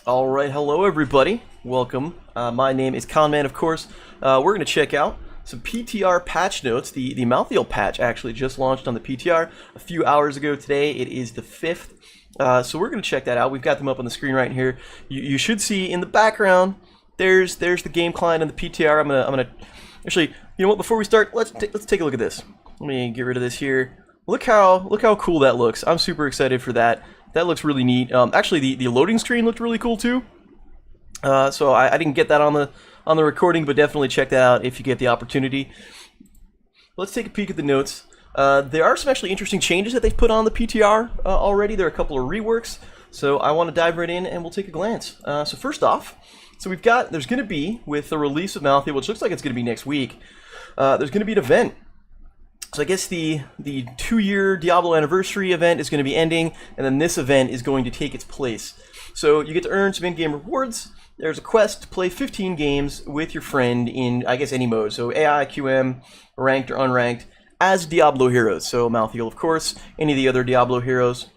Alright, hello everybody. Welcome. My name is Conman, of course. We're going to check out some PTR patch notes. The Maltheal patch actually just launched on the PTR a few hours ago today. It is the 5th. So we're going to check that out. We've got them up on the screen right here. You should see in the background, there's the game client and the PTR. I'm gonna actually, you know what, before we start, let's take a look at this. Let me get rid of this here. Look how cool that looks. I'm super excited for that. That looks really neat. Actually, the loading screen looked really cool too. So I didn't get that on the recording, but definitely check that out if you get the opportunity. Let's take a peek at the notes. There are some actually interesting changes that they've put on the PTR already. There are a couple of reworks, so I want to dive right in and we'll take a glance. So first off, there's going to be, with the release of Maltheal, which looks like it's going to be next week, there's going to be an event. So I guess the 2-year Diablo anniversary event is going to be ending, and then this event is going to take its place. So you get to earn some in-game rewards. There's a quest to play 15 games with your friend in, I guess, any mode. So AI, QM, ranked or unranked, as Diablo heroes. So Maltheal, of course, any of the other Diablo heroes.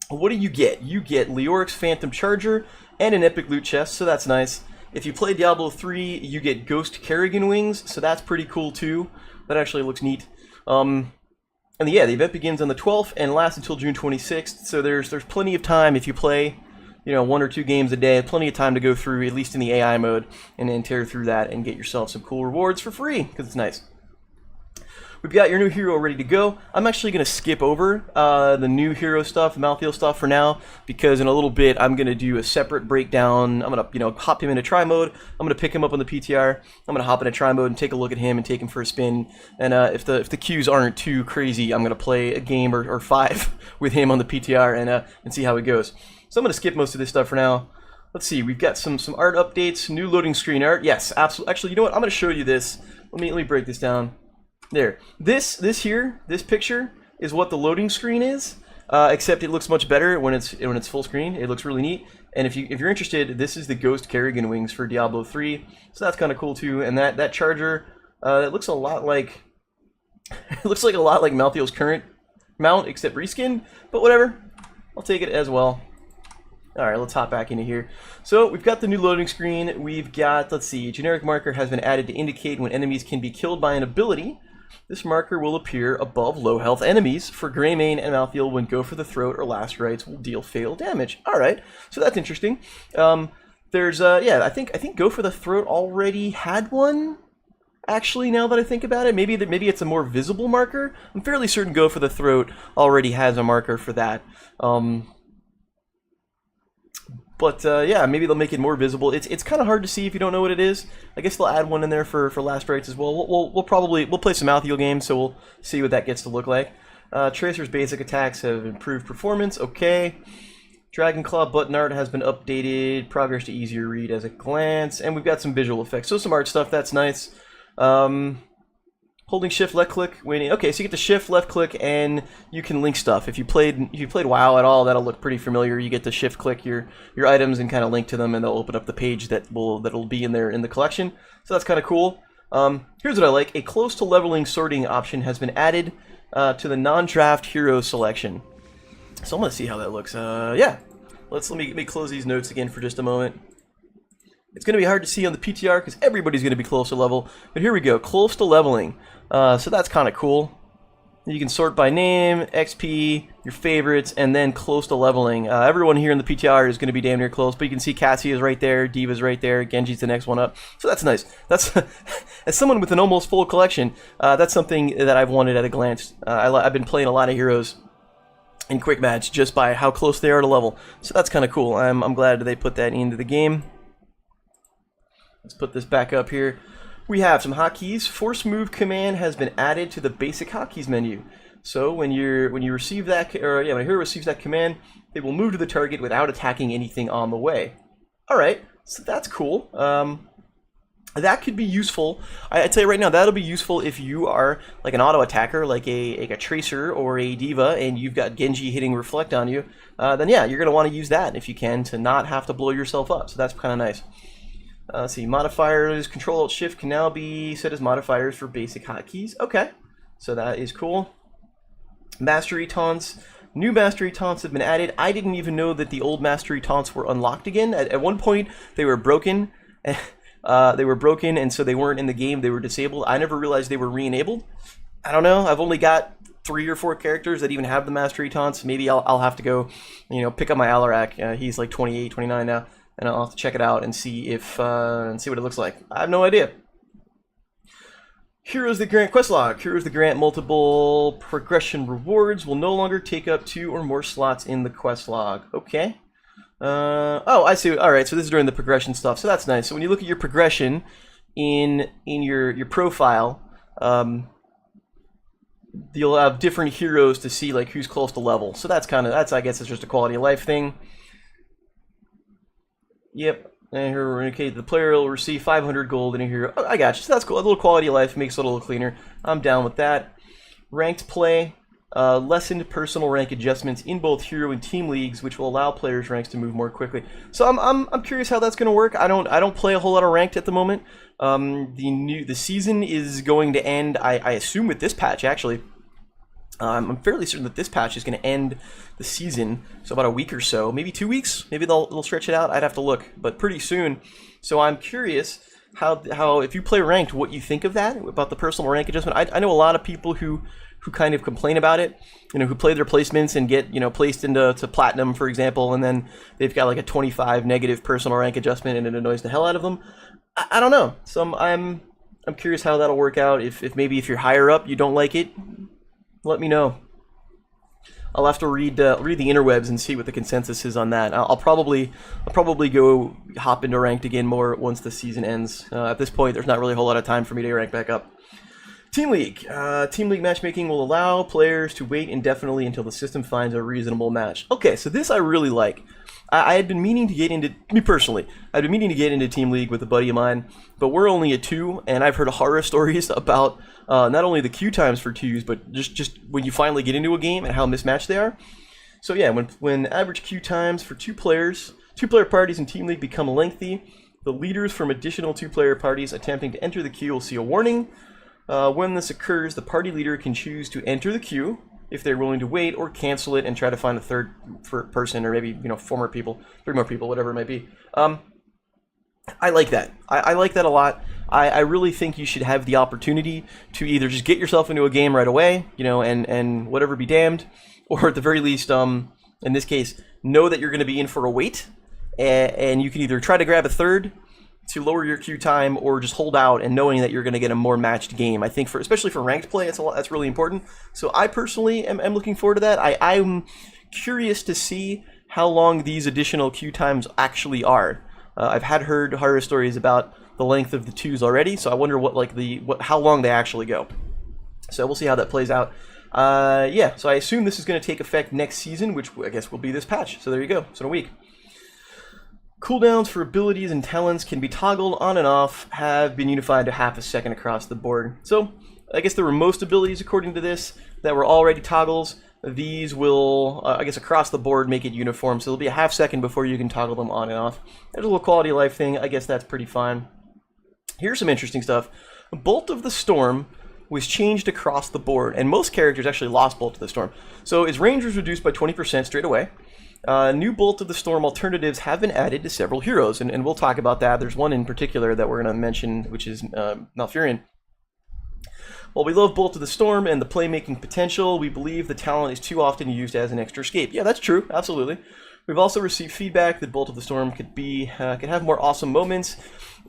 What do you get? You get Leoric's Phantom Charger and an epic loot chest, so that's nice. If you play Diablo 3, you get Ghost Carrigan wings, so that's pretty cool too. That actually looks neat. And yeah, the event begins on the 12th and lasts until June 26th, so there's plenty of time if you play, you know, 1 or 2 games a day, plenty of time to go through, at least in the AI mode, and then tear through that and get yourself some cool rewards for free, because it's nice. We've got your new hero ready to go. I'm actually going to skip over the new hero stuff, Maltheal stuff for now, because in a little bit I'm going to do a separate breakdown. I'm going to, you know, hop him into try mode. I'm going to pick him up on the PTR. I'm going to hop into try mode and take a look at him and take him for a spin. And if the queues aren't too crazy, I'm going to play a game or 5 with him on the PTR and see how it goes. So I'm going to skip most of this stuff for now. Let's see. We've got some art updates, new loading screen art. Yes, absolutely. Actually, you know what? I'm going to show you this. Let me break this down. There. This picture is what the loading screen is, except it looks much better when it's full screen. It looks really neat. And if you're interested, this is the Ghost Carrigan wings for Diablo 3, so that's kind of cool too. And that charger, it looks a lot like it looks like a lot like Maltheal's current mount, except reskin. But whatever, I'll take it as well. All right, let's hop back into here. So we've got the new loading screen. We've got, let's see, generic marker has been added to indicate when enemies can be killed by an ability. This marker will appear above low health enemies for Greymane and Maltheal when Go for the Throat or Last Rites will deal fatal damage. All right, so that's interesting. There's yeah, I think Go for the Throat already had one. Actually, now that I think about it, maybe it's a more visible marker. I'm fairly certain Go for the Throat already has a marker for that. But yeah, maybe they'll make it more visible. It's kind of hard to see if you don't know what it is. I guess they'll add one in there for Last Rites as well. We'll play some Maltheal games, so we'll see what that gets to look like. Tracer's basic attacks have improved performance. Okay. Dragon Claw button art has been updated. Progress to easier read as a glance, and we've got some visual effects. So some art stuff. That's nice. Holding shift left click when okay, so you get to shift left click and you can link stuff. If you played WoW at all, that'll look pretty familiar. You get to shift click your items and kind of link to them, and they'll open up the page that'll be in there in the collection. So that's kind of cool. Here's what I like: a close to leveling sorting option has been added to the non-draft hero selection. So I'm gonna see how that looks. Yeah, let me close these notes again for just a moment. It's going to be hard to see on the PTR because everybody's going to be close to level. But here we go, close to leveling. So that's kind of cool. You can sort by name, XP, your favorites, and then close to leveling. Everyone here in the PTR is going to be damn near close, but you can see Cassie is right there, Diva's right there, Genji's the next one up. So that's nice. That's as someone with an almost full collection, that's something that I've wanted at a glance. I've been playing a lot of heroes in quick match just by how close they are to level. So that's kind of cool. I'm glad they put that into the game. Let's put this back up here. We have some hotkeys. Force move command has been added to the basic hotkeys menu. So when you receive that, or yeah, when a hero receives that command, they will move to the target without attacking anything on the way. All right, so that's cool. That could be useful. I tell you right now, that'll be useful if you are like an auto attacker, like a Tracer or a Diva, and you've got Genji hitting Reflect on you. Then yeah, you're gonna want to use that if you can to not have to blow yourself up. So that's kind of nice. Let's see, modifiers, Control-Alt-Shift can now be set as modifiers for basic hotkeys. Okay, so that is cool. Mastery taunts New mastery taunts have been added. I didn't even know that the old mastery taunts were unlocked again. At one point, they were broken. And so they weren't in the game. They were disabled. I never realized they were re-enabled. I don't know. I've only got 3 or 4 characters that even have the mastery taunts. Maybe I'll have to go, pick up my Alarak. He's like 28, 29 now, and I'll have to check it out and see what it looks like. I have no idea. Heroes that grant quest log. Heroes that grant multiple progression rewards will no longer take up 2 or more slots in the quest log. Okay. Oh, I see. All right, so this is during the progression stuff. So that's nice. So when you look at your progression in your profile, you'll have different heroes to see like who's close to level. So that's I guess it's just a quality of life thing. Yep. And here we're indicating the player will receive 500 gold in a hero. Oh, I got you. So that's cool. A little quality of life makes it a little cleaner. I'm down with that. Ranked play. Lessened personal rank adjustments in both hero and team leagues, which will allow players' ranks to move more quickly. So I'm curious how that's going to work. I don't play a whole lot of ranked at the moment. The season is going to end. I assume with this patch actually. I'm fairly certain that this patch is going to end the season, so about a week or so, maybe 2 weeks. Maybe they'll stretch it out. I'd have to look, but pretty soon. So I'm curious how if you play ranked, what you think of that about the personal rank adjustment. I know a lot of people who kind of complain about it, who play their placements and get placed into platinum, for example, and then they've got like a 25 negative personal rank adjustment and it annoys the hell out of them. I don't know. So I'm curious how that'll work out. If maybe if you're higher up you don't like it, let me know. I'll have to read the interwebs and see what the consensus is on that. I'll probably go hop into ranked again more once the season ends. At this point, there's not really a whole lot of time for me to rank back up. Team League. Team League matchmaking will allow players to wait indefinitely until the system finds a reasonable match. Okay, so this I really like. I had been meaning to get into, me personally, I'd been meaning to get into Team League with a buddy of mine, but we're only at 2, and I've heard horror stories about not only the queue times for 2s, but just when you finally get into a game and how mismatched they are. So yeah, when average queue times for 2-player parties in Team League become lengthy, the leaders from additional 2-player parties attempting to enter the queue will see a warning. When this occurs, the party leader can choose to enter the queue if they're willing to wait, or cancel it and try to find a third person, or maybe 3 more people, whatever it might be. I like that. I like that a lot. I really think you should have the opportunity to either just get yourself into a game right away, and whatever be damned, or at the very least, in this case, know that you're going to be in for a wait, and you can either try to grab a third to lower your queue time, or just hold out and knowing that you're going to get a more matched game. I think especially for ranked play, that's really important. So I personally am looking forward to that. I'm curious to see how long these additional queue times actually are. I've heard horror stories about the length of the 2s already, so I wonder how long they actually go. So we'll see how that plays out. Yeah, so I assume this is going to take effect next season, which I guess will be this patch. So there you go. So in a week. Cooldowns for abilities and talents can be toggled on and off, have been unified to half a second across the board. So I guess there were most abilities, according to this, that were already toggles. These will, I guess across the board, make it uniform. So it'll be a half second before you can toggle them on and off. There's a little quality of life thing. I guess that's pretty fine. Here's some interesting stuff. Bolt of the Storm was changed across the board, and most characters actually lost Bolt of the Storm. So its range was reduced by 20% straight away. New Bolt of the Storm alternatives have been added to several heroes, and we'll talk about that. There's one in particular that we're going to mention, which is Malfurion. While we love Bolt of the Storm and the playmaking potential, we believe the talent is too often used as an extra escape. Yeah, that's true, absolutely. We've also received feedback that Bolt of the Storm could have more awesome moments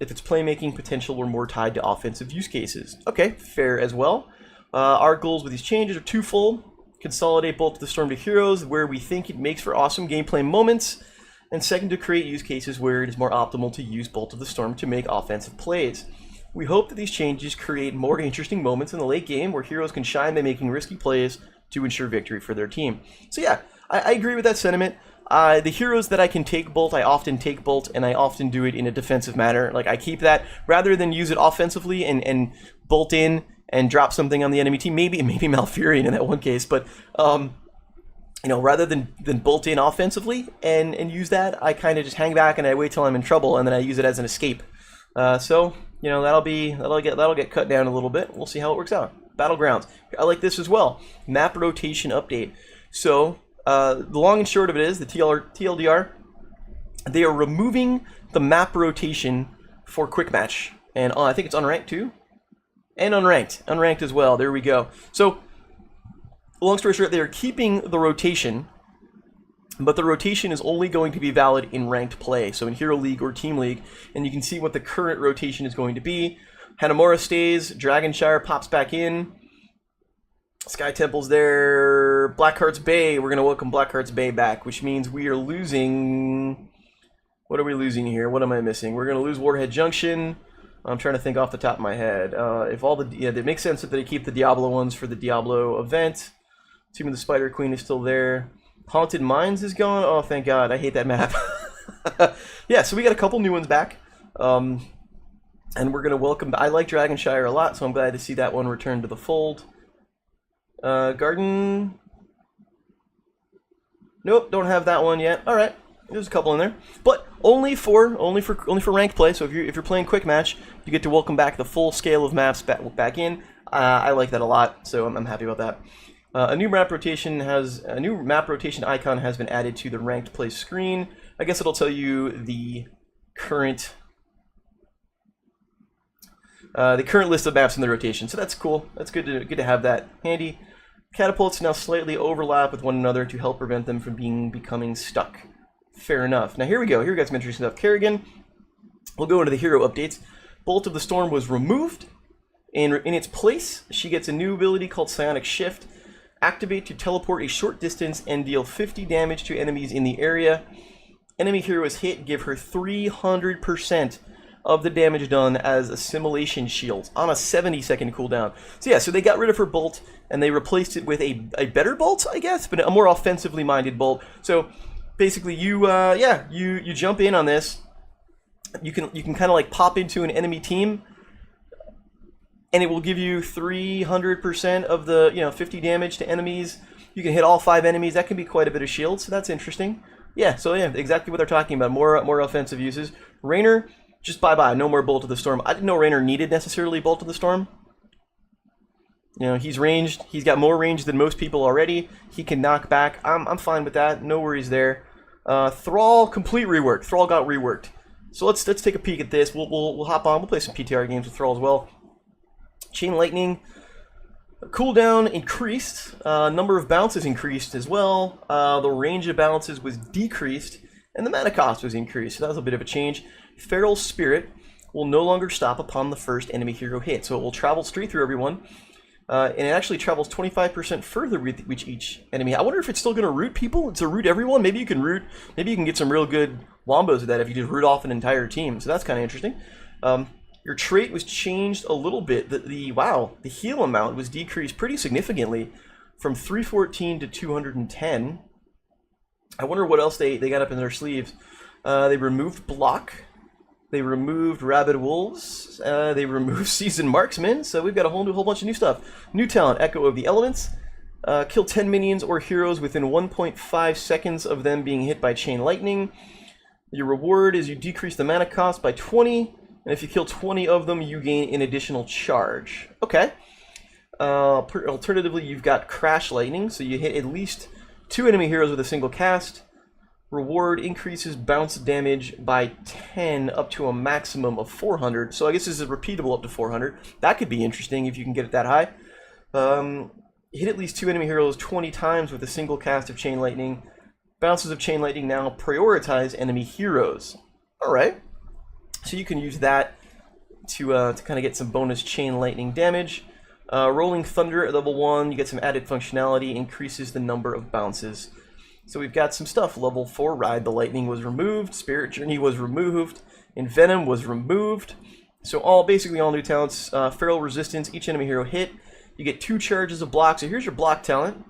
if its playmaking potential were more tied to offensive use cases. Okay, fair as well. Our goals with these changes are twofold. Consolidate Bolt of the Storm to heroes where we think it makes for awesome gameplay moments, and second, to create use cases where it is more optimal to use Bolt of the Storm to make offensive plays. We hope that these changes create more interesting moments in the late game where heroes can shine by making risky plays to ensure victory for their team. So yeah, I agree with that sentiment. The heroes that I can take Bolt, I often take Bolt, and I often do it in a defensive manner. Like, I keep that rather than use it offensively and bolt in and drop something on the enemy team. Maybe Malfurion in that one case, but rather than bolt in offensively and use that, I kind of just hang back and I wait till I'm in trouble, and then I use it as an escape. So that'll get cut down a little bit. We'll see how it works out. Battlegrounds. I like this as well. Map rotation update. So The long and short of it is, the TLDR, they are removing the map rotation for quick match. And I think it's unranked too. And unranked. Unranked as well. There we go. So, long story short, they are keeping the rotation, but the rotation is only going to be valid in ranked play. So in Hero League or Team League. And you can see what the current rotation is going to be. Hanamura stays. Dragonshire pops back in. Sky Temple's there. Blackheart's Bay. We're going to welcome Blackheart's Bay back, which means we are losing... What are we losing here? What am I missing? We're going to lose Warhead Junction. I'm trying to think off the top of my head. If all the... Yeah, it makes sense that they keep the Diablo ones for the Diablo event. Tomb of the Spider Queen is still there. Haunted Mines is gone. Oh, thank God. I hate that map. Yeah, so we got a couple new ones back. And we're going to welcome... I like Dragonshire a lot, so I'm glad to see that one return to the fold. Garden... Nope, don't have that one yet. All right, there's a couple in there, but only for ranked play. So if you're playing quick match, you get to welcome back the full scale of maps back in. I like that a lot, so I'm happy about that. A new map rotation icon has been added to the ranked play screen. I guess it'll tell you the current list of maps in the rotation. So that's cool. That's good to have that handy. Catapults now slightly overlap with one another to help prevent them from becoming stuck. Fair enough. Now here we go. Here we got some interesting stuff. Carrigan. We'll go into the hero updates. Bolt of the Storm was removed. In its place, she gets a new ability called Psionic Shift. Activate to teleport a short distance and deal 50 damage to enemies in the area. Enemy hero is hit, give her 300% of the damage done as assimilation shields on a 70-second cooldown. So yeah, so they got rid of her bolt and they replaced it with a better bolt, I guess, but a more offensively minded bolt. So basically, you jump in on this. You can kind of like pop into an enemy team, and it will give you 300% of the 50 damage to enemies. You can hit all 5 enemies. That can be quite a bit of shield, so that's interesting. Yeah, so yeah, exactly what they're talking about. More offensive uses. Raynor. Just bye-bye, no more Bolt of the Storm. I didn't know Raynor needed necessarily Bolt of the Storm. You know, he's ranged. He's got more range than most people already. He can knock back. I'm fine with that. No worries there. Thrall, complete rework. Thrall got reworked. So let's take a peek at this. We'll hop on. We'll play some PTR games with Thrall as well. Chain Lightning. Cooldown increased. Number of bounces increased as well. The range of bounces was decreased. And the mana cost was increased. So that was a bit of a change. Feral Spirit will no longer stop upon the first enemy hero hit. So it will travel straight through everyone. And it actually travels 25% further with each enemy. I wonder if it's still going to root people. It's a root everyone. Maybe you can get some real good wombos with that if you just root off an entire team. So that's kind of interesting. Your trait was changed a little bit. The heal amount was decreased pretty significantly from 314 to 210. I wonder what else they got up in their sleeves. They removed block. They removed Rabid Wolves. They removed Seasoned Marksman. So we've got a whole bunch of new stuff. New talent, Echo of the Elements. Kill 10 minions or heroes within 1.5 seconds of them being hit by Chain Lightning. Your reward is you decrease the mana cost by 20. And if you kill 20 of them, you gain an additional charge. Okay. Alternatively, you've got Crash Lightning. So you hit at least 2 enemy heroes with a single cast. Reward increases bounce damage by 10 up to a maximum of 400. So I guess this is repeatable up to 400. That could be interesting if you can get it that high. Hit at least 2 enemy heroes 20 times with a single cast of Chain Lightning. Bounces of Chain Lightning now prioritize enemy heroes. Alright. So you can use that to kind of get some bonus Chain Lightning damage. Rolling Thunder at level 1, you get some added functionality, increases the number of bounces. So we've got some stuff. Level 4, Ride the Lightning was removed. Spirit Journey was removed. Envenom was removed. So basically all new talents. Feral Resistance, each enemy hero hit. You get 2 charges of block. So here's your block talent.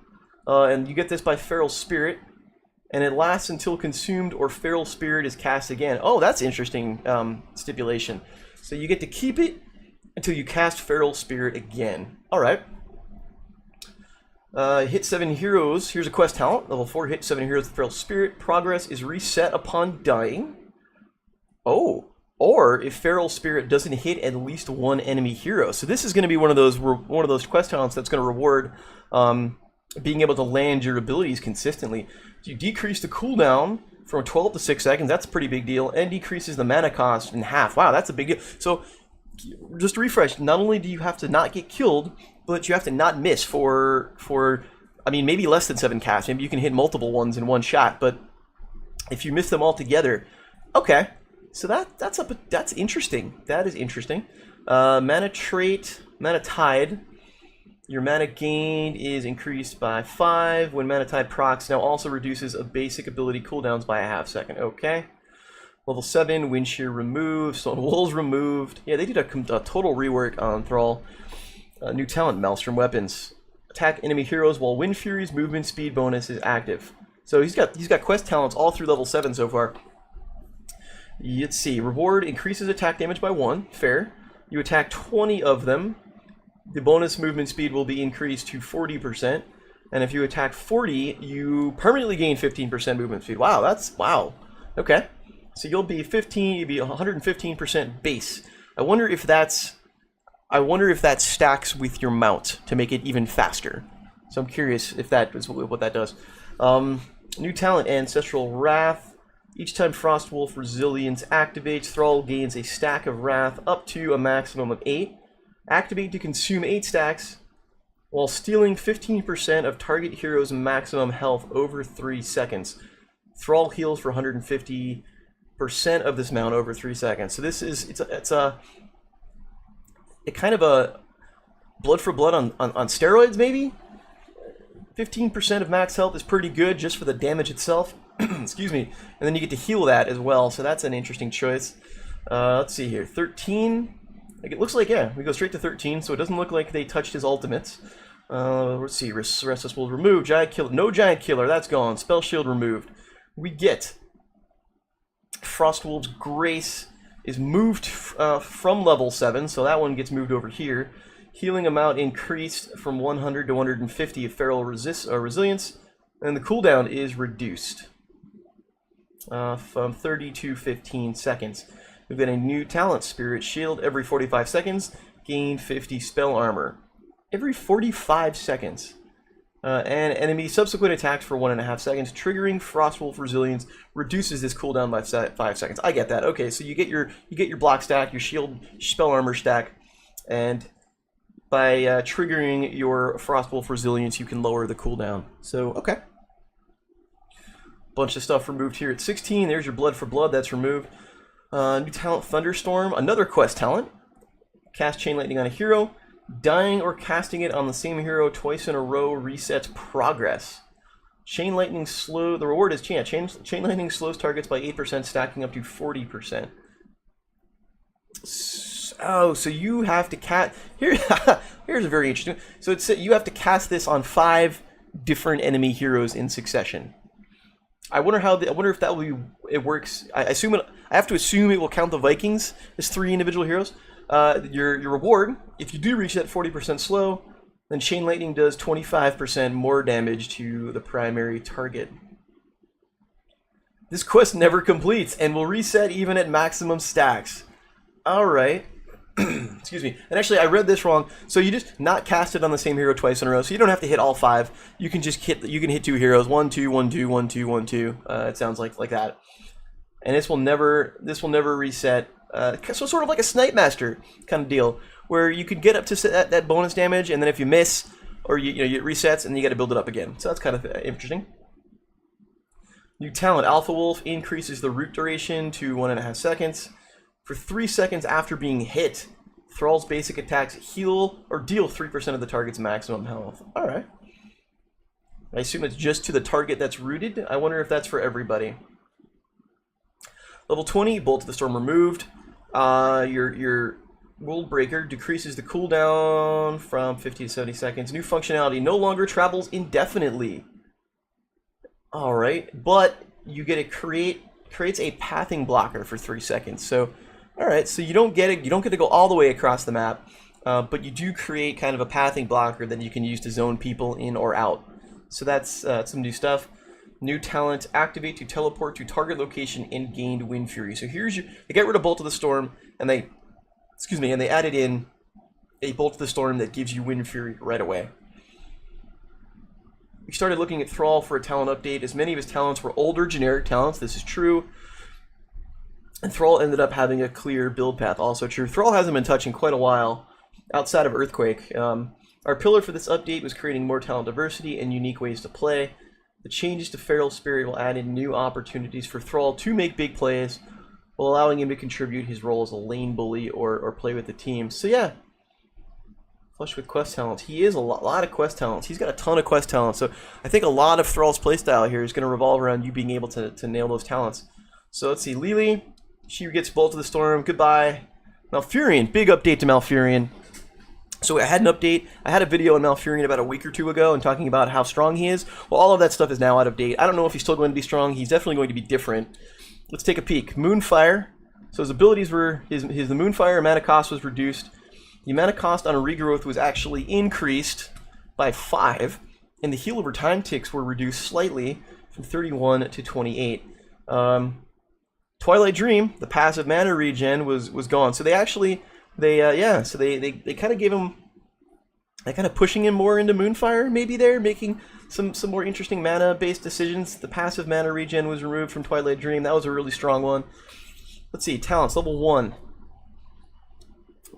And you get this by Feral Spirit. And it lasts until consumed or Feral Spirit is cast again. Oh, that's interesting stipulation. So you get to keep it until you cast Feral Spirit again. Alright. Hit 7 heroes. Here's a quest talent. Level 4, hit 7 heroes with Feral Spirit. Progress is reset upon dying. Oh. Or if Feral Spirit doesn't hit at least 1 enemy hero. So this is going to be one of those quest talents that's going to reward being able to land your abilities consistently. You decrease the cooldown from 12 to 6 seconds. That's a pretty big deal, and decreases the mana cost in half. Wow, that's a big deal. So just to refresh, not only do you have to not get killed, but you have to not miss for I mean, maybe less than 7 casts. Maybe you can hit multiple ones in one shot, but if you miss them all together, okay. So that's interesting. That is interesting. Mana trait, mana tide. Your mana gain is increased by 5 when mana tide procs. Now also reduces a basic ability cooldowns by a half second. Okay. Level 7, Wind Shear removed, Stone Wolves removed. Yeah, they did a total rework on Thrall. New talent, Maelstrom weapons. Attack enemy heroes while Wind Fury's movement speed bonus is active. So he's got quest talents all through level 7 so far. Let's see. Reward increases attack damage by 1. Fair. You attack 20 of them. The bonus movement speed will be increased to 40%. And if you attack 40, you permanently gain 15% movement speed. Wow, wow. Okay. So you'll be 115% base. I wonder if that stacks with your mount to make it even faster. So I'm curious if that is what that does. New talent, Ancestral Wrath. Each time Frostwolf Resilience activates, Thrall gains a stack of Wrath up to a maximum of 8. Activate to consume 8 stacks while stealing 15% of target hero's maximum health over 3 seconds. Thrall heals for 150% of this amount over 3 seconds. So this is it's a kind of a blood for blood on steroids, maybe? 15% of max health is pretty good just for the damage itself. Excuse me. And then you get to heal that as well, so that's an interesting choice. Let's see here. 13. Like, it looks like, yeah, we go straight to 13, so it doesn't look like they touched his ultimates. Let's see. Restless Wolves removed. Giant Killer. No Giant Killer. That's gone. Spell Shield removed. We get Frostwolf's Grace is moved from level 7, so that one gets moved over here. Healing amount increased from 100 to 150 of Feral Resilience, and the cooldown is reduced from 30 to 15 seconds. We've got a new talent, Spirit Shield. Every 45 seconds, gain 50 spell armor. Every 45 seconds. And enemy subsequent attacks for 1.5 seconds, triggering Frostwolf Resilience reduces this cooldown by 5 seconds. I get that. Okay, so you get your block stack, your shield, spell armor stack, and by triggering your Frostwolf Resilience, you can lower the cooldown. So, okay. Bunch of stuff removed here at 16. There's your Blood for Blood. That's removed. New talent, Thunderstorm. Another quest talent. Cast Chain Lightning on a hero. Dying or casting it on the same hero twice in a row resets progress. Chain Lightning slow. The reward is Chain Lightning slows targets by 8%, stacking up to 40%. Oh, so you have to cast. Here's a very interesting. So it's you have to cast this on 5 different enemy heroes in succession. I wonder if that will be. It works. I have to assume it will count the Vikings as 3 individual heroes. Your reward, if you do reach that 40% slow, then Chain Lightning does 25% more damage to the primary target. This quest never completes and will reset even at maximum stacks. Alright. Excuse me. And actually, I read this wrong. So you just not cast it on the same hero twice in a row. So you don't have to hit all 5. You can just hit 2 heroes. 1, 2, 1, 2, 1, 2, 1, 2. It sounds like that. And this will never reset. So sort of like a Snipe Master kind of deal, where you could get up to that bonus damage, and then if you miss, or it resets, and you got to build it up again. So that's kind of interesting. New talent, Alpha Wolf increases the root duration to 1.5 seconds. For 3 seconds after being hit, Thrall's basic attacks heal or deal 3% of the target's maximum health. Alright. I assume it's just to the target that's rooted. I wonder if that's for everybody. Level 20, Bolt of the Storm removed. Your World Breaker decreases the cooldown from 50 to 70 seconds. New functionality, no longer travels indefinitely. Alright, but you get creates a pathing blocker for 3 seconds. So, alright, so you don't get to go all the way across the map, but you do create kind of a pathing blocker that you can use to zone people in or out. So that's some new stuff. New talent, activate to teleport to target location and gained Wind Fury. So here's they get rid of Bolt of the Storm, and they added in a Bolt of the Storm that gives you Wind Fury right away. we started looking at Thrall for a talent update, as many of his talents were older generic talents. This is true. And Thrall ended up having a clear build path, also true. Thrall hasn't been touching quite a while outside of Earthquake. Our pillar for this update was creating more talent diversity and unique ways to play. The changes to Feral Spirit will add in new opportunities for Thrall to make big plays, while allowing him to contribute his role as a lane bully or play with the team. So yeah, flush with quest talents. He is a lot of quest talents. He's got a ton of quest talents. So I think a lot of Thrall's playstyle here is going to revolve around you being able to nail those talents. So let's see, Lily, she gets Bolt of the Storm. Goodbye. Malfurion, big update to Malfurion. So I had an update. I had a video on Malfurion about a week or two ago and talking about how strong he is. Well, all of that stuff is now out of date. I don't know if he's still going to be strong. He's definitely going to be different. Let's take a peek. Moonfire. So his abilities were, the Moonfire mana cost was reduced. The mana cost on a regrowth was actually increased by 5. And the heal over time ticks were reduced slightly from 31 to 28. Twilight Dream, the passive mana regen, was gone. So they actually... They kind of gave him, they kind of pushing him more into Moonfire, maybe there, making some more interesting mana-based decisions. The passive mana regen was removed from Twilight Dream. That was a really strong one. Let's see, talents, level 1.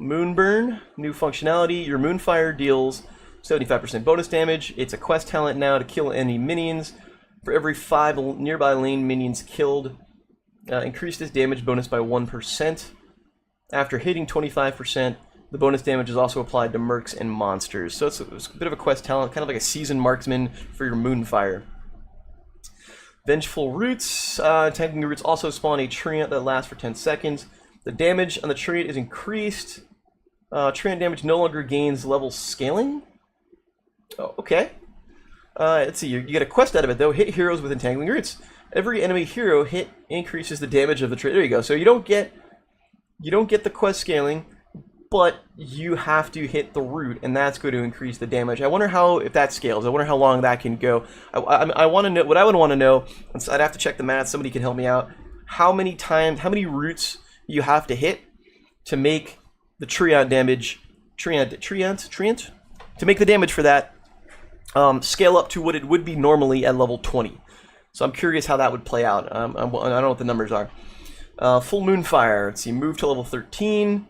Moonburn, new functionality. Your Moonfire deals 75% bonus damage. It's a quest talent now to kill enemy minions. For every 5 nearby lane minions killed, increase this damage bonus by 1%. After hitting 25%, the bonus damage is also applied to mercs and monsters. So it's a bit of a quest talent, kind of like a seasoned marksman for your Moonfire. Vengeful Roots. Tanking Roots also spawn a treant that lasts for 10 seconds. The damage on the treant is increased. Treant damage no longer gains level scaling. Oh, okay. Let's see, you get a quest out of it though. Hit heroes with Entangling Roots. Every enemy hero hit increases the damage of the treant. There you go. So you don't get the quest scaling, but you have to hit the root, and that's going to increase the damage. I wonder if that scales. I wonder how long that can go. I want to know, what I would want to know, I'd have to check the math, somebody can help me out, how many roots you have to hit to make the treant damage, to make the damage for that scale up to what it would be normally at level 20. So I'm curious how that would play out. I don't know what the numbers are. Full Moonfire. Let's see, move to level 13.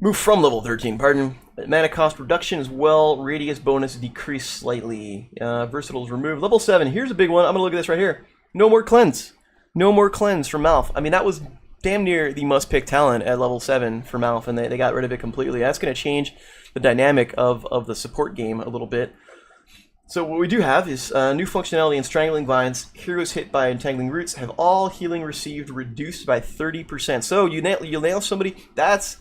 Move from level 13, pardon. Mana cost reduction as well. Radius bonus decreased slightly. Versatile is removed. Level 7, here's a big one. I'm going to look at this right here. No more cleanse. No more cleanse for Malf. I mean, that was damn near the must-pick talent at level 7 for Malf, and they got rid of it completely. That's going to change the dynamic of the support game a little bit. So what we do have is new functionality in Strangling Vines. Heroes hit by Entangling Roots have all healing received reduced by 30%. So you nail somebody, that's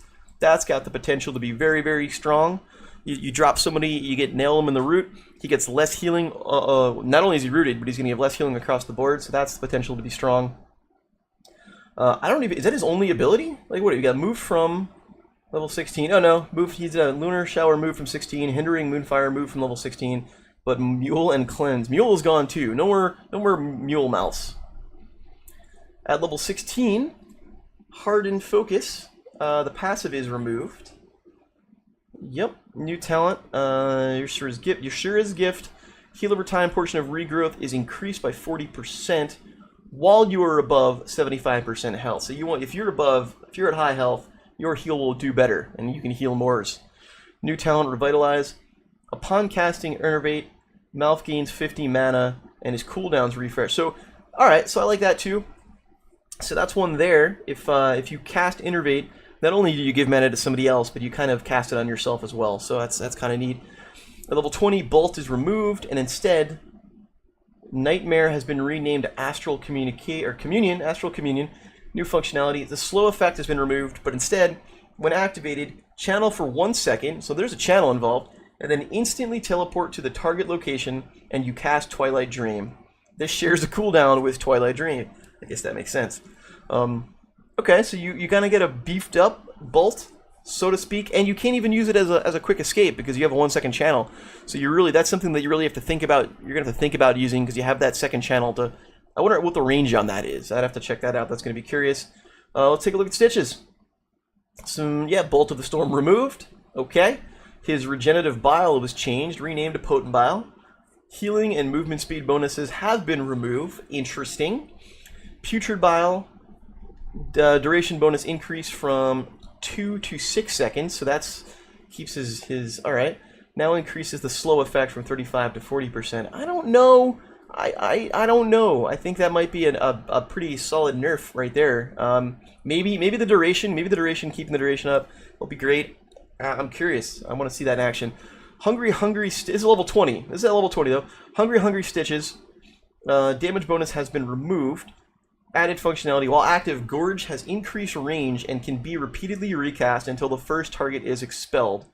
got the potential to be very, very strong. You drop somebody, you nail him in the root, he gets less healing. Not only is he rooted, but he's going to have less healing across the board, so that's the potential to be strong. I don't even, is that his only ability? Like what, you got move from level 16. Oh no, he's a Lunar Shower move from 16, Hindering Moonfire move from level 16. But Mule and Cleanse. Mule is gone too. No more Mule Mouse. At level 16, Hardened Focus. The passive is removed. Yep, new talent. Your sure is gift. Heal over time portion of regrowth is increased by 40% while you are above 75% health. So if you're at high health, your heal will do better, and you can heal more. New talent, Revitalize. Upon casting Enervate, Malf gains 50 mana and his cooldowns refresh. So, alright, so I like that too. So that's one there. If you cast Enervate, not only do you give mana to somebody else, but you kind of cast it on yourself as well. So that's kind of neat. At level 20, Bolt is removed, and instead, Nightmare has been renamed to Astral Communion. Astral Communion. New functionality. The slow effect has been removed, but instead, when activated, channel for 1 second. So there's a channel involved. And then instantly teleport to the target location, and you cast Twilight Dream. This shares a cooldown with Twilight Dream. I guess that makes sense. Okay, so you kind of get a beefed up Bolt, so to speak, and you can't even use it as a quick escape because you have a 1 second channel. So that's something that you really have to think about. You're gonna have to think about using because you have that second channel to. I wonder what the range on that is. I'd have to check that out. That's gonna be curious. Let's take a look at Stitches. Bolt of the Storm removed. Okay. His Regenerative Bile was changed, renamed to Potent Bile. Healing and movement speed bonuses have been removed. Interesting. Putrid Bile. Duration bonus increase from 2 to 6 seconds. So that's keeps his alright. Now increases the slow effect from 35 to 40%. I don't know. I don't know. I think that might be a pretty solid nerf right there. Maybe the duration, keeping the duration up will be great. I'm curious. I want to see that in action. This is level 20. This is at level 20 though. Hungry Stitches. Damage bonus has been removed. Added functionality. While active, Gorge has increased range and can be repeatedly recast until the first target is expelled.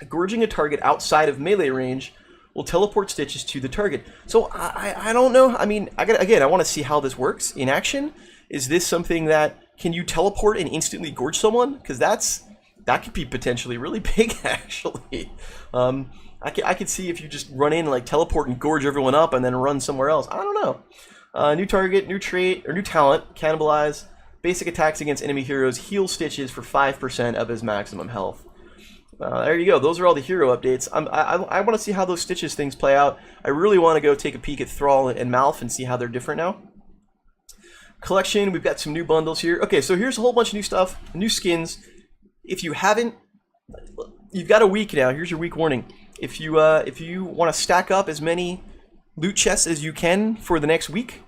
Gorging a target outside of melee range will teleport Stitches to the target. So I don't know. I mean, I want to see how this works in action. Is this something that can you teleport and instantly gorge someone? Because that could be potentially really big, actually. I could see if you just run in, like, teleport and gorge everyone up and then run somewhere else. I don't know. New target, new trait, or new talent, Cannibalize. Basic attacks against enemy heroes heal Stitches for 5% of his maximum health. There you go. Those are all the hero updates. I want to see how those Stitches things play out. I really want to go take a peek at Thrall and Malf and see how they're different now. Collection, we've got some new bundles here. Okay, so here's a whole bunch of new stuff, new skins. If you haven't, you've got a week now. Here's your week warning. If you want to stack up as many loot chests as you can for the next week,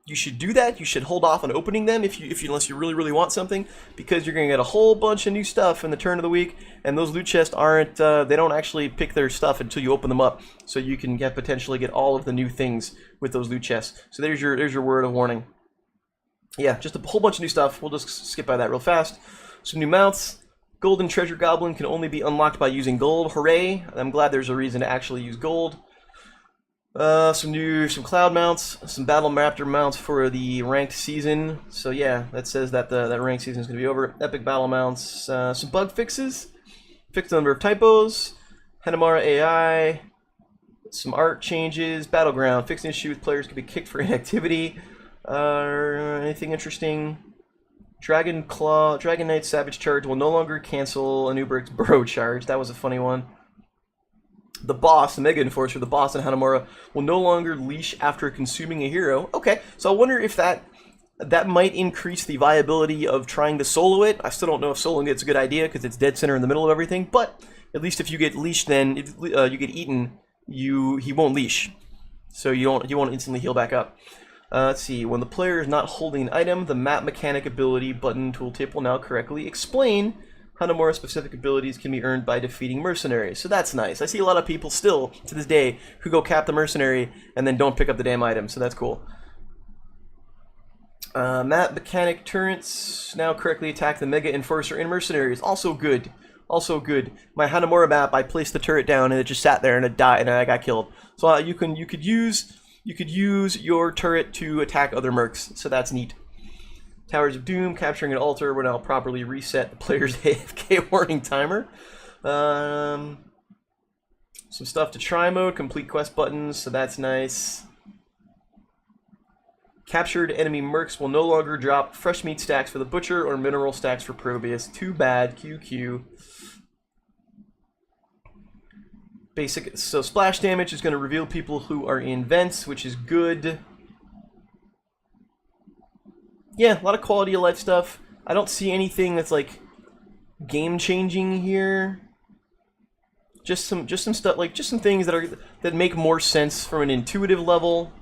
you should do that. You should hold off on opening them unless you really want something, because you're going to get a whole bunch of new stuff in the turn of the week, and those loot chests aren't they don't actually pick their stuff until you open them up, so you can potentially get all of the new things with those loot chests. So there's your word of warning. Yeah, just a whole bunch of new stuff. We'll just skip by that real fast. Some new mounts. Golden Treasure Goblin can only be unlocked by using gold. Hooray! I'm glad there's a reason to actually use gold. Some cloud mounts, some battle raptor mounts for the ranked season. So yeah, that says that that ranked season is going to be over. Epic battle mounts, some bug fixes, fixed number of typos, Hanamara AI, some art changes, battleground, fixed issue with players can be kicked for inactivity. Anything interesting? Dragon Knight Savage Charge will no longer cancel Anubric's Burrow Charge. That was a funny one. The boss, the Mega Enforcer, the boss in Hanamura, will no longer leash after consuming a hero. Okay, so I wonder if that might increase the viability of trying to solo it. I still don't know if soloing it's a good idea because it's dead center in the middle of everything, but at least if you get leashed, then if you get eaten, he won't leash. So you won't instantly heal back up. Let's see, when the player is not holding an item, the map mechanic ability button tooltip will now correctly explain Hanamura specific abilities can be earned by defeating mercenaries. So that's nice. I see a lot of people still, to this day, who go cap the mercenary and then don't pick up the damn item, so that's cool. Map mechanic turrets now correctly attack the Mega Enforcer and mercenaries. Also good. Also good. My Hanamura map, I placed the turret down and it just sat there and it died and I got killed. So you could use your turret to attack other mercs, so that's neat. Towers of Doom, capturing an altar will now properly reset the player's AFK warning timer. Some stuff to try mode, complete quest buttons, so that's nice. Captured enemy mercs will no longer drop fresh meat stacks for the Butcher or mineral stacks for Probius. Too bad, QQ. Basic, so splash damage is going to reveal people who are in vents, which is good. Yeah, a lot of quality of life stuff. I don't see anything that's like game changing here. Just some stuff, like just some things that make more sense from an intuitive level.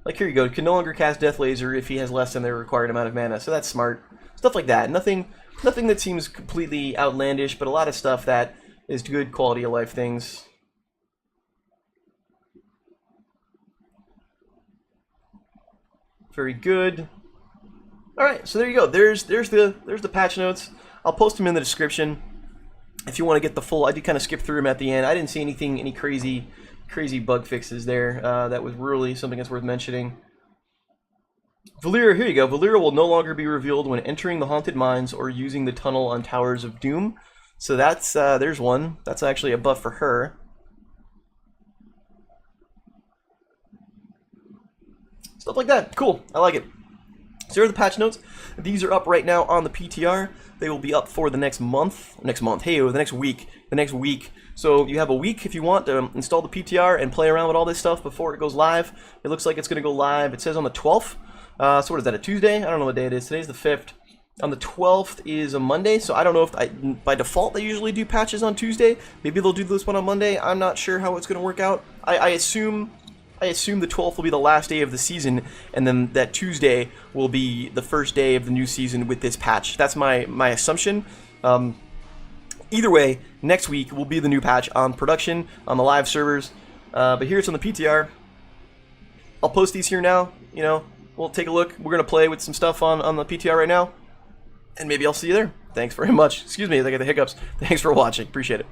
Like here you go, can no longer cast Death Laser if he has less than their required amount of mana, so that's smart. Stuff like that. Nothing that seems completely outlandish, but a lot of stuff that is good quality of life things. Very good. All right, so there you go. There's the patch notes. I'll post them in the description if you want to get the full. I did kind of skip through them at the end. I didn't see any crazy bug fixes there. That was really something that's worth mentioning. Valyria, here you go. Valyria will no longer be revealed when entering the Haunted Mines or using the tunnel on Towers of Doom. So that's there's one. That's actually a buff for her. Stuff like that. Cool. I like it. So here are the patch notes. These are up right now on the PTR. They will be up for the next month. Hey, or the next week. The next week. So you have a week if you want to install the PTR and play around with all this stuff before it goes live. It looks like it's going to go live. It says on the 12th. So what is that, a Tuesday? I don't know what day it is. Today's the 5th. On the 12th is a Monday, so I don't know if by default they usually do patches on Tuesday. Maybe they'll do this one on Monday. I'm not sure how it's going to work out. I assume the 12th will be the last day of the season, and then that Tuesday will be the first day of the new season with this patch. That's my assumption. Either way, next week will be the new patch on production, on the live servers. But here it's on the PTR. I'll post these here now. You know, we'll take a look. We're going to play with some stuff on the PTR right now. And maybe I'll see you there. Thanks very much. Excuse me, I got the hiccups. Thanks for watching. Appreciate it.